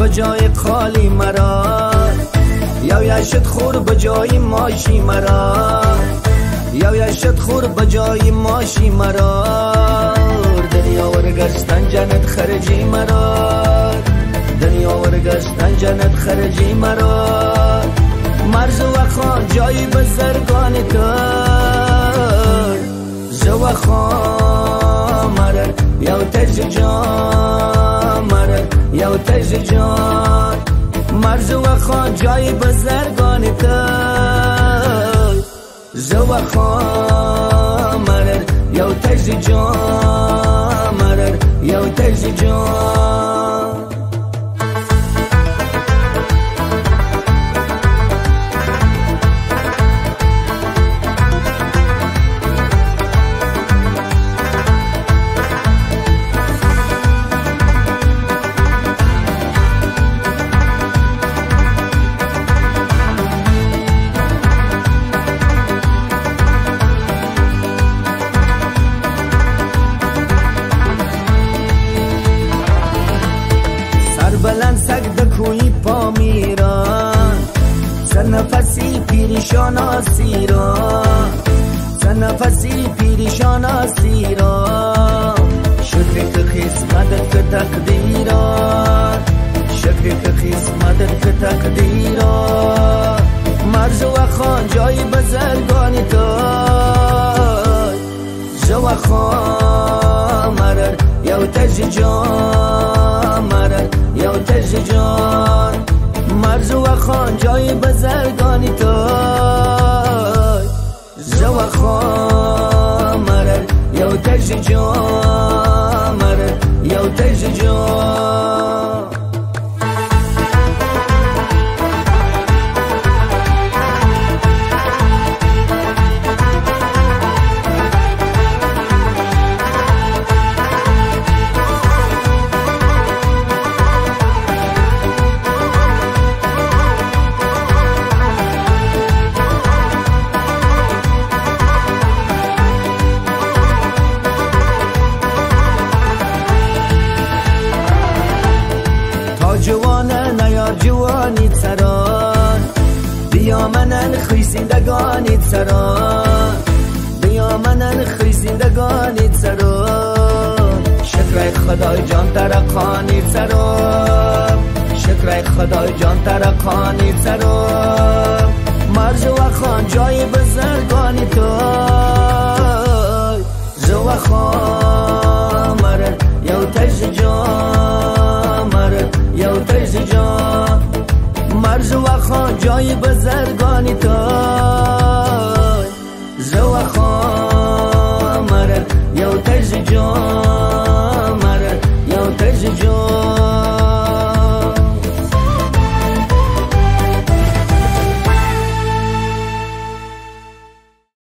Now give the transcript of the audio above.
جای خالی مرا، یا یشت خور بجای ماشی مرا، یا یشت خور بجای ماشی مرا. دنیا ورگشتن جنت خرجی مرا، دنیا ورگشتن جنت خرجی مرا. مرز و خان جایی بزرگان کرد، زو خان مرر یو تج جان، مرر یو تج جان. مرز و خان جایی بزرگان کرد، زو خان مرر یو تج جان، مرر یو تج جان. بلند سگ دکوی پا میران، سنفسی پیریشان آسیران، سنفسی پیریشان آسیران. شکر که خیسمدت که تقدیران، شکر که خیسمدت که تقدیران. مرز و خان جای بزرگانی تای، زو خان مرر یو تج جان، مرر یو تج جان. مرز و خان جای بزرگانی تای، زو خان مرر یو تج جان، مرر یو تج جان. جوانه نیار جوانی سران، بیا منن خیسیندگانی سران، بیا منن خیسیندگانی سران. شکر خدای جان ترقانی سران، شکر خدای جان ترقانی سران. مرز و خان جای بزرگانی تای، زو خان مرر یو تج جان، مرر یو تج جان. مرز و خان جای بزرگانی تای، زو خان مرر یو تج جان.